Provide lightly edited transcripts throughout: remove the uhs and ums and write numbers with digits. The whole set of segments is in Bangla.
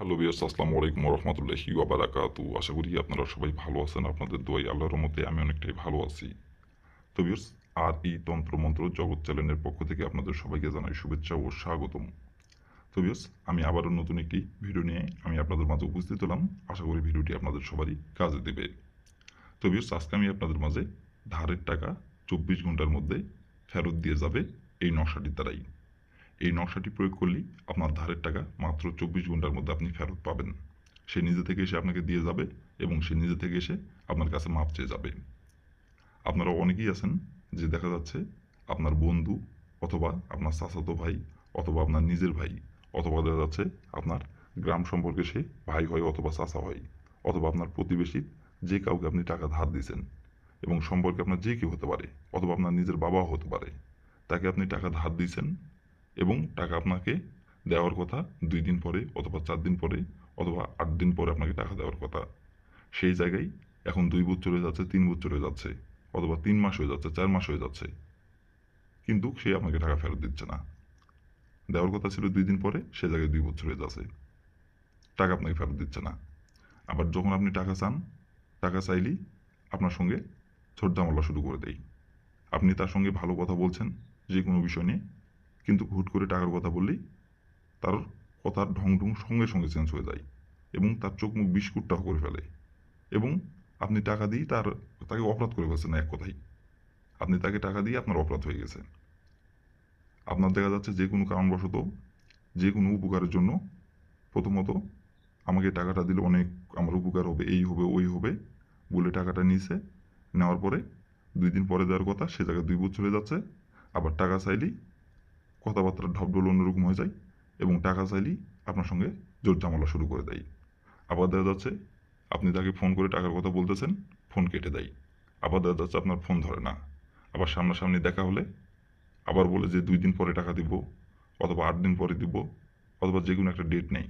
হ্যালো বিয়াস, আসসালামু আলাইকুম রহমতুল্লাহি ওয়াবারাকাতু। আশা করি আপনারা সবাই ভালো আছেন। আপনাদের দোয়াই আল্লাহর রহমতে আমি অনেকটাই ভালো আছি। তো বিয়াস, আর এই তন্ত্রমন্ত্র জগৎ চ্যানেলের পক্ষ থেকে আপনাদের সবাইকে জানাই শুভেচ্ছা ও স্বাগতম। তো বিয়াস, আমি আবারও নতুন একটি ভিডিও নিয়ে আমি আপনাদের মাঝে উপস্থিত হলাম। আশা করি ভিডিওটি আপনাদের সবারই কাজে দেবে। তো বিয়াস, আজকে আমি আপনাদের মাঝে ধারের টাকা 24 ঘন্টার মধ্যে ফেরত দিয়ে যাবে এই নকশাটির দ্বারাই। এই নকশাটি প্রয়োগ করলেই আপনার ধারের টাকা মাত্র 24 ঘন্টার মধ্যে আপনি ফেরত পাবেন। সে নিজে থেকে এসে আপনাকে দিয়ে যাবে এবং সে নিজে থেকে এসে আপনার কাছে মাপ চেয়ে যাবে। আপনারা অনেকেই আছেন যে দেখা যাচ্ছে আপনার বন্ধু অথবা আপনার চাচাতো ভাই অথবা আপনার নিজের ভাই অথবা দেখা যাচ্ছে আপনার গ্রাম সম্পর্কে সে ভাই হয় অথবা চাচা হয় অথবা আপনার প্রতিবেশী যে কাউকে আপনি টাকা ধার দিয়েছেন এবং সম্পর্কে আপনার যে কেউ হতে পারে অথবা আপনার নিজের বাবাও হতে পারে, তাকে আপনি টাকা ধার দিয়েছেন এবং টাকা আপনাকে দেওয়ার কথা 2 দিন পরে অথবা 4 দিন পরে অথবা 8 দিন পরে আপনাকে টাকা দেওয়ার কথা। সেই জায়গায় এখন 2 বছর চলে যাচ্ছে, 3 বছর চলে যাচ্ছে অথবা 3 মাস হয়ে যাচ্ছে, 4 মাস হয়ে যাচ্ছে, কিন্তু সে আপনাকে টাকা ফেরত দিচ্ছে না। দেওয়ার কথা ছিল 2 দিন পরে, সে জায়গায় 2 বছর হয়ে যাচ্ছে, টাকা আপনাকে ফেরত দিচ্ছে না। আবার যখন আপনি টাকা চান, টাকা চাইলেই আপনার সঙ্গে ঝোট ঝামেলা শুরু করে দেয়। আপনি তার সঙ্গে ভালো কথা বলছেন যে কোনো বিষয় নিয়ে, কিন্তু হুট করে টাকার কথা বললেই তার কথার ঢং ঢং সঙ্গে সঙ্গে চেঞ্জ হয়ে যায় এবং তার চোখ মুখ বিস্কুটটাও করে ফেলে এবং আপনি টাকা দিয়ে তাকে অপরাধ করে ফেলছেন। এক কথাই আপনি তাকে টাকা দিয়ে আপনার অপরাধ হয়ে গেছে। আপনার দেখা যাচ্ছে যে কোনো কারণবশত যে কোনো উপকারের জন্য প্রথমত আমাকে টাকাটা দিলে অনেক আমার উপকার হবে, এই হবে ওই হবে বলে টাকাটা নিয়েছে। নেওয়ার পরে 2 দিন পরে দেওয়ার কথা, সে জায়গায় 2 বছর চলে যাচ্ছে। আবার টাকা চাইলেই কথাবার্তার ঢবঢোল অন্যরকম হয়ে যায় এবং টাকা চাইলেই আপনার সঙ্গে জোর ঝামেলা শুরু করে দেয়। আবার দেখা যাচ্ছে আপনি তাকে ফোন করে টাকার কথা বলতেছেন, ফোন কেটে দেয়। আবার দেখা যাচ্ছে আপনার ফোন ধরে না। আবার সামনাসামনি দেখা হলে আবার বলে যে 2 দিন পরে টাকা দিব অথবা 8 দিন পরে দিব অথবা যে কোনো একটা ডেট নেই।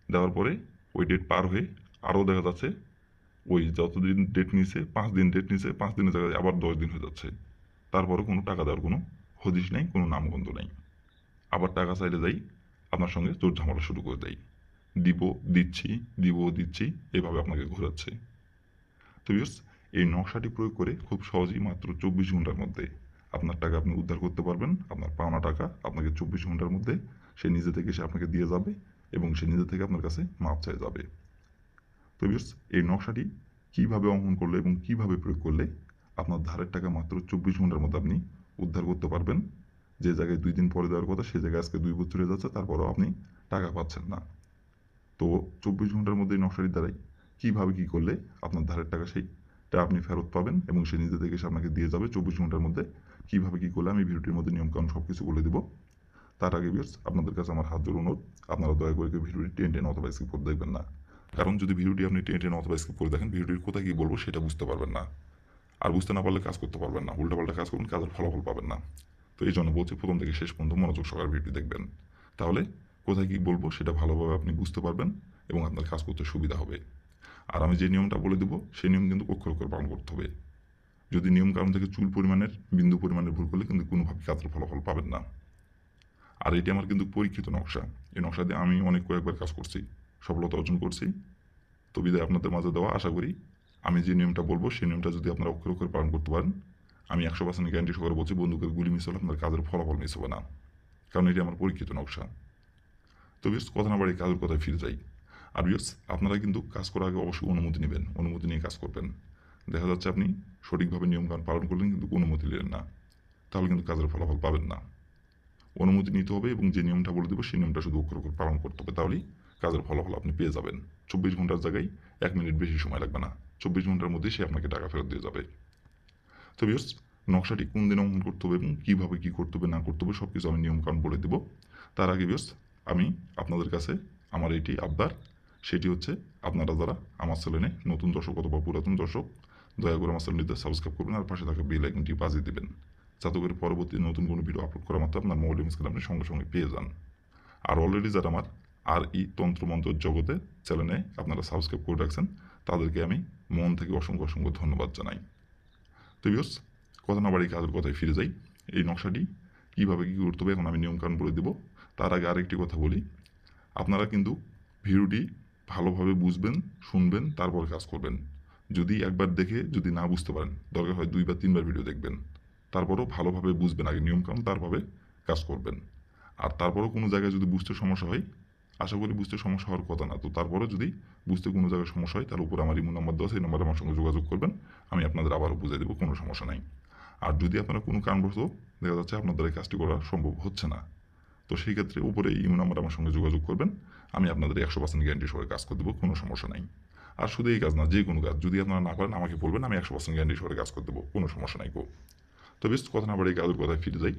দেওয়ার পরে ওই ডেট পার হয়ে আরও দেখা যাচ্ছে ওই যতদিন ডেট নিছে, 5 দিন ডেট নিছে, 5 দিনের জায়গায় আবার 10 দিন হয়ে যাচ্ছে। তারপরে কোনো টাকা দেওয়ার কোনো হদিশ নেই, কোনো নামগন্ধ নেই। আবার টাকা চাইলে যাই আপনার সঙ্গে জোর ঝামেলা শুরু করে দেয়। দিব, দিচ্ছি, দিব, দিচ্ছি, এভাবে আপনাকে ঘোরাচ্ছে। তো ভিউয়ার্স, এই নকশাটি প্রয়োগ করে খুব সহজেই মাত্র 24 ঘন্টার মধ্যে আপনার টাকা আপনি উদ্ধার করতে পারবেন। আপনার পাওনা টাকা আপনাকে 24 ঘন্টার মধ্যে সে নিজে থেকে সে আপনাকে দিয়ে যাবে এবং সে নিজে থেকে আপনার কাছে মাপ চাই যাবে। তো ভিউয়ার্স, এই নকশাটি কীভাবে অঙ্কন করলে এবং কীভাবে প্রয়োগ করলে আপনার ধারের টাকা মাত্র 24 ঘন্টার মধ্যে আপনি উদ্ধার করতে পারবেন। যে জায়গায় 2 দিন পরে দেওয়ার কথা সে জায়গায় আজকে 2 বছর হয়ে যাচ্ছে, তারপরেও আপনি টাকা পাচ্ছেন না। তো 24 ঘন্টার মধ্যে এই নকশাটির দ্বারাই কীভাবে কী করলে আপনার ধারের টাকা সেইটা আপনি ফেরত পাবেন এবং সে নিজে থেকে এসে আপনাকে দিয়ে যাবে 24 ঘন্টার মধ্যে, কীভাবে কী করলে আমি ভিডিওটির মধ্যে নিয়মকানুন সব কিছু বলে দেবো। তার আগে ভিউয়ার্স, আপনাদের কাছে আমার হাত জোড় অনুরোধ, আপনারা দয়া করে কেউ ভিডিওটি টেনে টেনে অথবা স্কিপ করে দেখবেন না। কারণ যদি ভিডিওটি আপনি টেনে টেনে অথবা স্কিপ করে দেখেন, ভিডিওটির কোথায় কী বলবো সেটা বুঝতে পারবেন না। আর বুঝতে না পারলে কাজ করতে পারবেন না, উল্টাপাল্টা কাজ করুন, কাজের ফলাফল পাবেন না। তো এই জন্য বলছি প্রথম থেকে শেষ পর্যন্ত মনোযোগ সহকারে ভিডিও দেখবেন। তাহলে কোথায় কী বলবো সেটা ভালোভাবে আপনি বুঝতে পারবেন এবং আপনার কাজ করতে সুবিধা হবে। আর আমি যে নিয়মটা বলে দেবো সেই নিয়ম কিন্তু অক্ষর অক্ষর পালন করতে হবে। যদি নিয়ম কানুন থেকে চুল পরিমাণের বিন্দু পরিমাণের ভুল করলে কিন্তু কোনোভাবে কাজের ফলাফল পাবেন না। আর এটি আমার কিন্তু পরীক্ষিত নকশা। এই নকশা দিয়ে আমি অনেক কয়েকবার কাজ করছি, সফলতা অর্জন করছি। তো বিদায় আপনাদের মাঝে দেওয়া, আশা করি আমি যে নিয়মটা বলবো সেই নিয়মটা যদি আপনারা অক্ষর অক্ষর পালন করতে পারেন, আমি 100% গ্যারান্টি সহকারে বলছি বন্দুকের গুলি মিস হলে আপনার কাজের ফলাফল মিস হবে না, কারণ এটি আমার পরীক্ষিত নকশা। তো বিয়স, কথা না বাড়ি কাজের কথায় ফিরে যাই। আর বিয়স, আপনারা কিন্তু কাজ করার আগে অবশ্যই অনুমতি নেবেন, অনুমতি নিয়ে কাজ করবেন। দেখা যাচ্ছে আপনি সঠিকভাবে নিয়মকানুন পালন করলেন কিন্তু অনুমতি নিলেন না, তাহলে কিন্তু কাজের ফলাফল পাবেন না। অনুমতি নিতে হবে এবং যে নিয়মটা বলে দেবো সেই নিয়মটা শুধু অক্ষর অক্ষর পালন করতে হবে, তাহলেই কাজের ফলাফল আপনি পেয়ে যাবেন। 24 ঘন্টার জায়গায় 1 মিনিট বেশি সময় লাগবে না, 24 ঘন্টার মধ্যে সে আপনাকে টাকা ফেরত দিয়ে যাবে। তো বিয়স, নকশাটি কোন দিন অঙ্কন করতে হবে এবং কীভাবে কী করতে হবে না করতে হবে সব কিছু আমি নিয়মকানুন বলে দেবো। তার আগে বিয়স, আমি আপনাদের কাছে আমার এইটি আবদার, সেটি হচ্ছে আপনারা যারা আমার চ্যানেলে নতুন দর্শক অথবা পুরাতন দর্শক, দয়া করে আমার চ্যানেলটিতে সাবস্ক্রাইব করবেন আর পাশে থাকা বেল আইকনটি বাজিয়ে দেবেন, যাতে করে পরবর্তী নতুন কোনো ভিডিও আপলোড করা মাত্র আপনার মোবাইল স্ক্রিনে আপনি সঙ্গে সঙ্গে পেয়ে যান। আর অলরেডি যারা আমার আর এই তন্ত্রমন্ত্র জগতে চ্যানেলে আপনারা সাবস্ক্রাইব করে রাখছেন, তাদেরকে আমি মন থেকে অসংখ্য অসংখ্য ধন্যবাদ জানাই। তো বিয়স, কথা না বাড়ি কাজের কথায় ফিরে যাই। এই নকশাটি কীভাবে কী করতে হবে এখন আমি নিয়মকানুন বলে দেবো। তার আগে আরেকটি কথা বলি, আপনারা কিন্তু ভিডিওটি ভালোভাবে বুঝবেন, শুনবেন, তারপর কাজ করবেন। যদি একবার দেখে যদি না বুঝতে পারেন, দরকার হয় 2 বা 3 বার ভিডিও দেখবেন। তারপরও ভালোভাবে বুঝবেন, আগে নিয়মকানুন তারপরে কাজ করবেন। আর তারপরও কোনো জায়গায় যদি বুঝতে সমস্যা হয়, আশা করি বুঝতে সমস্যা হওয়ার কথা না, তো তারপরে যদি বুঝতে কোনো জায়গায় সমস্যা হয়, তার উপরে আমার ইমো নাম্বার দেওয়া আছে, এই নাম্বারে আমার সঙ্গে যোগাযোগ করবেন, আমি আপনাদের আবারও বুঝিয়ে দেবো, কোনো সমস্যা নাই। আর যদি আপনারা কোনো কারণবশত দেখা যাচ্ছে আপনাদের এই কাজটি করা সম্ভব হচ্ছে না, তো সেই ক্ষেত্রে উপরে ইমো নাম্বার আমার সঙ্গে যোগাযোগ করবেন, আমি আপনাদের 100% গ্যারান্টি সহকারে কাজ করে দেবো, কোনো সমস্যা নাই। আর শুধু এই কাজ না, যে কোনো কাজ যদি আপনারা না পারেন আমাকে বলবেন, আমি 100% গ্যারান্টি সহকারে কাজ করে দেবো, কোনো সমস্যা নাই গো। তো বেশ, কথা না বাড়ি এই কাজের কথায় ফিরে যাই।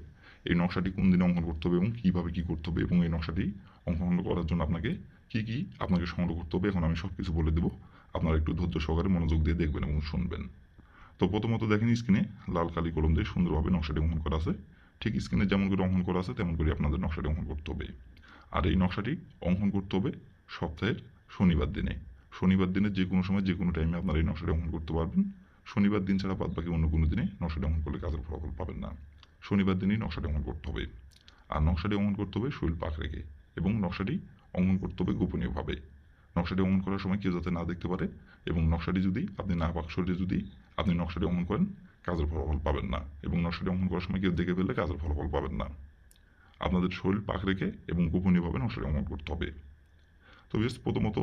এই নকশাটি কোন দিনে অঙ্কন করতে হবে এবং কীভাবে কী করতে হবে, এবং এই নকশাটি অঙ্কন করার জন্য আপনাকে কী আপনাকে সংগ্রহ করতে হবে, এখন আমি সব কিছু বলে দেবো। আপনারা একটু ধৈর্য সহকারে মনোযোগ দিয়ে দেখবেন এবং শুনবেন। তো প্রথমত দেখেন, স্ক্রিনে লাল কালি কলম দিয়ে সুন্দরভাবে নকশাটি অঙ্কন করা আছে। ঠিক স্ক্রিনে যেমন করে অঙ্কন করা আছে তেমন করে আপনাদের নকশাটি অঙ্কন করতে হবে। আর এই নকশাটি অঙ্কন করতে হবে সপ্তাহের শনিবার দিনে। শনিবার দিনে যে কোনো সময় যে কোনো টাইমে আপনারা এই নকশাটি অঙ্কন করতে পারবেন। শনিবার দিন ছাড়া বাদ বাকি অন্য কোনো দিনে নকশাটি অঙ্কন করলে কাজের ফলাফল পাবেন না। শনিবার দিনই নকশাটি অঙ্কন করতে হবে। আর নকশাটি অঙ্কন করতে হবে শরীর পাক রেখে, এবং নকশাটি অঙ্কন করতে হবে গোপনীয়ভাবে। নকশাটি অঙ্কন করার সময় কেউ যাতে না দেখতে পারে, এবং নকশাটি যদি আপনি না পাক শরীরে যদি আপনি নকশাটি অঙ্কন করেন, কাজের ফলাফল পাবেন না, এবং নকশাটি অঙ্কন করার সময় কেউ দেখে ফেললে কাজের ফলাফল পাবেন না। আপনাদের শরীর পাক রেখে এবং গোপনীয়ভাবে নকশাটি অঙ্কন করতে হবে। তো বেশ, প্রথমত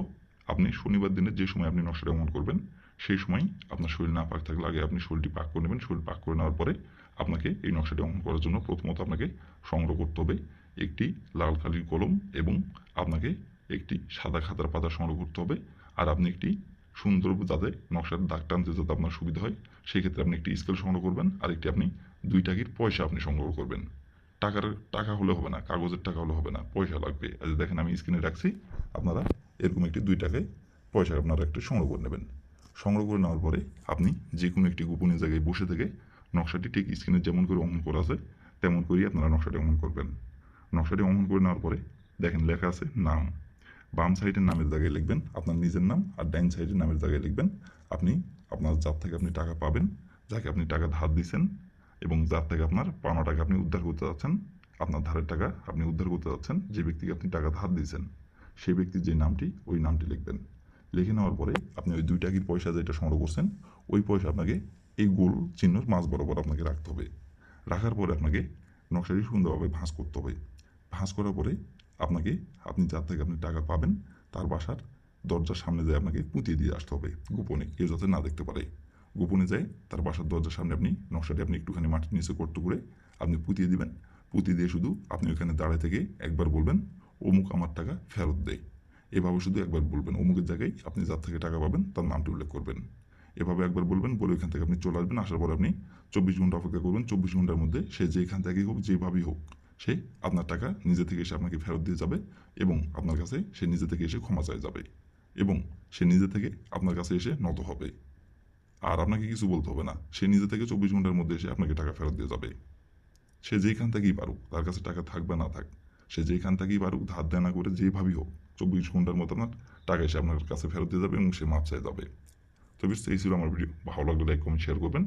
আপনি শনিবার দিনে যে সময় আপনি নকশাটি অঙ্কন করবেন, সেই সময় আপনার শরীর না পাক থাকলে আগে আপনি শরীরটি পাক করে নেবেন। শরীর পাক করে নেওয়ার পরে আপনাকে এই নকশাটি অঙ্কন করার জন্য প্রথমত আপনাকে সংগ্রহ করতে হবে একটি লাল কালির কলম, এবং আপনাকে একটি সাদা খাতার পাতা সংগ্রহ করতে হবে। আর আপনি একটি সুন্দর, যাতে নকশার দাগ টানতে যাতে আপনার সুবিধা হয়, সেই ক্ষেত্রে আপনি একটি স্কেল সংগ্রহ করবেন, আর একটি আপনি 2 টাকার পয়সা আপনি সংগ্রহ করবেন। টাকা হলে হবে না, কাগজের টাকা হলে হবে না, পয়সা লাগবে। দেখেন আমি স্ক্রিনে রাখছি, আপনারা এরকম একটি 2 টাকায় পয়সা আপনারা একটু সংগ্রহ করে নেবেন। সংগ্রহ করে নেওয়ার পরে আপনি যে কোনো একটি গোপনীয় জায়গায় বসে থেকে নকশাটি ঠিক স্ক্রিনে যেমন করে অঙ্কন করা আছে তেমন করেই আপনারা নকশাটি অঙ্কন করবেন। নকশাটি অঙ্কন করে নেওয়ার পরে দেখেন লেখা আছে নাম। বাম সাইডের নামের জায়গায় লিখবেন আপনার নিজের নাম, আর ডাইন সাইডের নামের জায়গায় লিখবেন আপনি আপনার যার থেকে আপনি টাকা পাবেন, যাকে আপনি টাকা ধার দিয়েছেন, এবং যার থেকে আপনার পাওনা টাকা আপনি উদ্ধার করতে যাচ্ছেন, আপনার ধারের টাকা আপনি উদ্ধার করতে যাচ্ছেন, যে ব্যক্তিকে আপনি টাকা ধার দিয়েছেন সেই ব্যক্তির যে নামটি, ওই নামটি লিখবেন। লিখে নেওয়ার পরে আপনি ওই 2 টাকার পয়সা যেটা সংগ্রহ করছেন, ওই পয়সা আপনাকে এই গোল চিহ্নর মাঝ বরাবর আপনাকে রাখতে হবে। রাখার পরে আপনাকে নকশাটি সুন্দরভাবে ভাঁজ করতে হবে। ভাঁজ করার পরে আপনাকে আপনি যার থেকে আপনি টাকা পাবেন তার বাসার দরজার সামনে যেয়ে আপনাকে পুঁতিয়ে দিয়ে আসতে হবে, গোপনে, কেউ যাতে না দেখতে পারে। গোপনে যায় তার বাসার দরজার সামনে আপনি নকশাটি আপনি একটুখানি মাটির নিচে করতে করে আপনি পুঁতিয়ে দিবেন। পুঁতিয়ে দিয়ে শুধু আপনি ওইখানে দাঁড়ায় থেকে একবার বলবেন, অমুক আমার টাকা ফেরত দেয়। এভাবে শুধু একবার বলবেন, অমুকের জায়গায় আপনি যার থেকে টাকা পাবেন তার নামটি উল্লেখ করবেন। এভাবে একবার বলবেন, বলে ওইখান থেকে আপনি চলে আসবেন। আসার পর আপনি 24 ঘন্টা অপেক্ষা করবেন। 24 ঘন্টার মধ্যে সে যেখান থেকেই হোক, যেভাবেই হোক, সে আপনার টাকা নিজে থেকে এসে আপনাকে ফেরত দিয়ে যাবে, এবং আপনার কাছে সে নিজে থেকে এসে ক্ষমা চায় যাবে, এবং সে নিজে থেকে আপনার কাছে এসে নত হবে। আর আপনাকে কিছু বলতে হবে না, সে নিজে থেকে 24 ঘন্টার মধ্যে এসে আপনাকে টাকা ফেরত দিয়ে যাবে। সে যেখান থেকেই পারুক, তার কাছে টাকা থাকবে না থাক, সে যেখান থেকেই পারুক, ধার দেনা করে যেভাবেই হোক, 24 ঘন্টার মতো আপনার টাকা এসে আপনার কাছে ফেরত দিয়ে যাবে, এবং সে মাপ চায় যাবে। তো বেশ, এই ছিল আমার ভিডিও। ভালো লাগলে লাইক কমেন্ট শেয়ার করবেন।